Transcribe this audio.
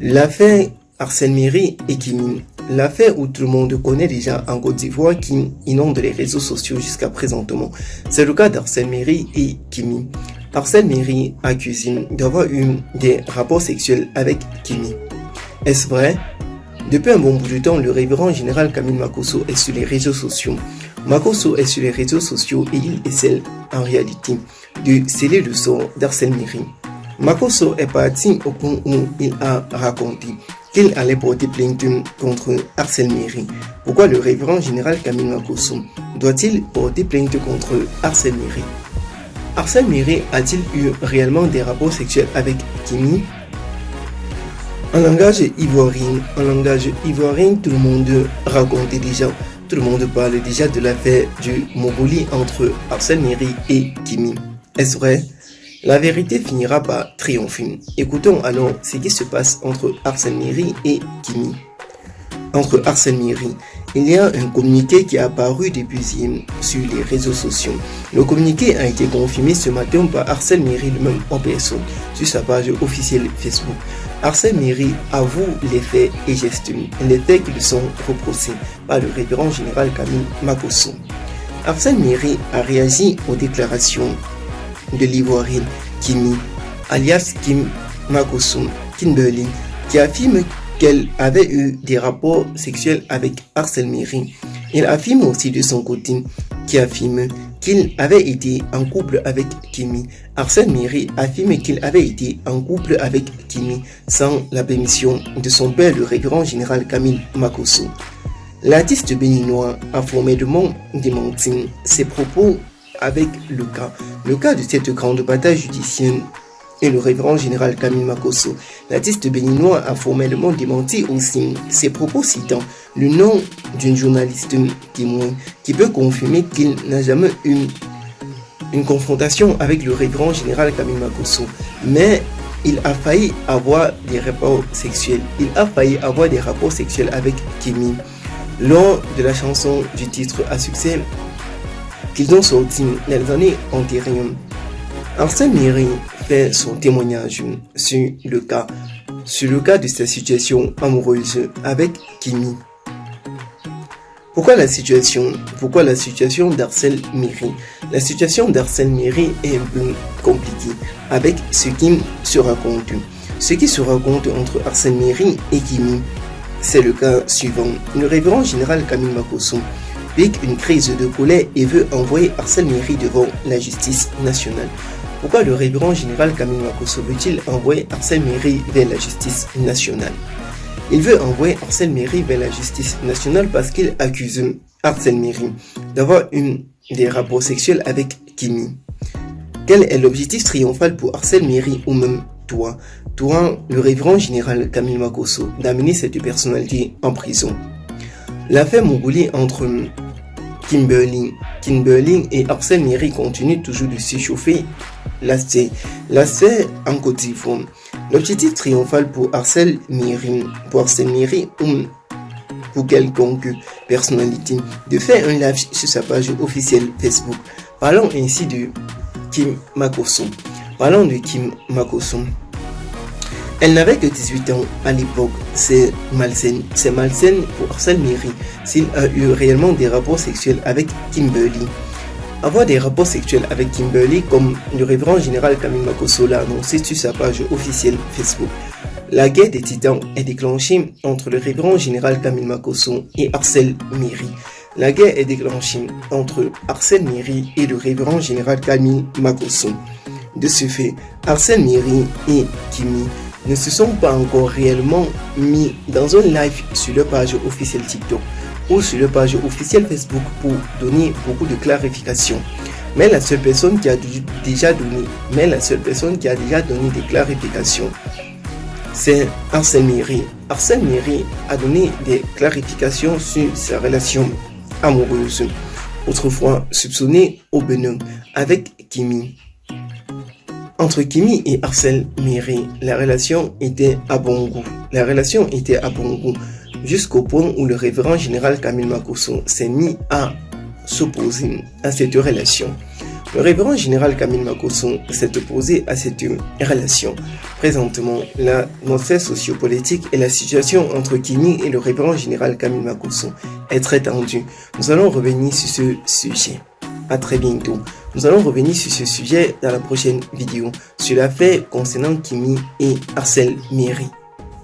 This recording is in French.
L'affaire Arsène Miri et Kimi, l'affaire où tout le monde connaît déjà en Côte d'Ivoire qui inonde les réseaux sociaux jusqu'à présentement. C'est le cas d'Arsène Miri et Kimi. Arsène Miri accuse d'avoir eu des rapports sexuels avec Kimi. Est-ce vrai? Depuis un bon bout de temps, le révérend général Camille Makosso est sur les réseaux sociaux. Makosso est sur les réseaux sociaux et il essaie en réalité de sceller le sort d'Arsène Miri. Makosso est parti au point où il a raconté qu'il allait porter plainte contre Arsène Miri. Pourquoi le révérend général Camille Makosso doit-il porter plainte contre Arsène Miri? Arsène Miri a-t-il eu réellement des rapports sexuels avec Kimi? En langage ivoirien, tout le monde raconte déjà, tout le monde parle déjà de l'affaire du Mogoli entre Arsène Miri et Kimi. Est-ce vrai? La vérité finira par triompher. Écoutons alors ce qui se passe entre Arsène Miri et Kimi. Entre Arsène Miri, il y a un communiqué qui est apparu depuis hier sur les réseaux sociaux. Le communiqué a été confirmé ce matin par Arsène Miri lui-même en personne sur sa page officielle Facebook. Arsène Miri avoue les faits et gestes, les faits qui lui sont reprochés par le révérend général Camille Makosso. Arsène Miri a réagi aux déclarations de l'Ivoirienne Kimi, alias Kim Makosso Kimberly, qui affirme qu'elle avait eu des rapports sexuels avec Arsène Miri. Il affirme aussi de son côté qu'il affirme qu'il avait été en couple avec Kimi. Arsène Miri affirme qu'il avait été en couple avec Kimi sans la permission de son père, le révérend général Camille Makosso. L'artiste béninois a formellement démenti ses propos avec le cas de cette grande bataille judiciaire et le révérend général Camille Makosso. L'artiste béninois a formellement démenti aussi ses propos citant le nom d'une journaliste témoin qui peut confirmer qu'il n'a jamais eu une confrontation avec le révérend général Camille Makosso, mais il a failli avoir des rapports sexuels. Il a failli avoir des rapports sexuels avec Kimi lors de la chanson du titre à succès qu'ils ont sorti dans les années antérieures. Arsène Miri fait son témoignage sur le cas de sa situation amoureuse avec Kimi. Pourquoi la situation d'Arsène Miri? La situation d'Arsène Miri est un peu compliquée avec ce qui se raconte. Ce qui se raconte entre Arsène Miri et Kimi, c'est le cas suivant. Le révérend général Camille Makosso pique une crise de colère et veut envoyer Arsène Miri devant la justice nationale. Pourquoi le révérend général Camille Makosso veut-il envoyer Arsène Miri vers la justice nationale? Il veut envoyer Arsène Miri vers la justice nationale parce qu'il accuse Arsène Miri d'avoir eu des rapports sexuels avec Kimi. Quel est l'objectif triomphal pour Arsène Miri ou même toi, le révérend général Camille Makosso, d'amener cette personnalité en prison? L'affaire Mogoli entre Kimberly et Arsène Miri continue toujours de s'échauffer l'affaire en Côte d'Ivoire. L'objectif triomphal pour Arsène Miri ou pour quelconque personnalité de faire un live sur sa page officielle Facebook. Parlons ainsi de Kim Makosso. Elle n'avait que 18 ans à l'époque. C'est malsain pour Arsène Miri s'il a eu réellement des rapports sexuels avec Kimberly. Avoir des rapports sexuels avec Kimberly, comme le révérend général Camille Makosso l'a annoncé sur sa page officielle Facebook. La guerre des titans est déclenchée entre le révérend général Camille Makosso et Arsène Miri. La guerre est déclenchée entre Arsène Miri et le révérend général Camille Makosso. De ce fait, Arsène Miri et Kimi ne se sont pas encore réellement mis dans un live sur leur page officielle TikTok ou sur leur page officielle Facebook pour donner beaucoup de clarifications. Mais la seule personne qui a déjà donné des clarifications, c'est Arsène Miri. Arsène Miri a donné des clarifications sur sa relation amoureuse, autrefois soupçonnée au Bénin, avec Kimi. Entre Kimi et Arsène Miri, la relation était à bon goût. Jusqu'au point où le révérend général Camille Makosso s'est mis à s'opposer à cette relation. Le révérend général Camille Makosson s'est opposé à cette relation. Présentement, l'atmosphère sociopolitique et la situation entre Kimi et le révérend général Camille Makosson est très tendue. Nous allons revenir sur ce sujet. À très bientôt. Nous allons revenir sur ce sujet dans la prochaine vidéo sur l'affaire concernant Kimi et Axel Méry.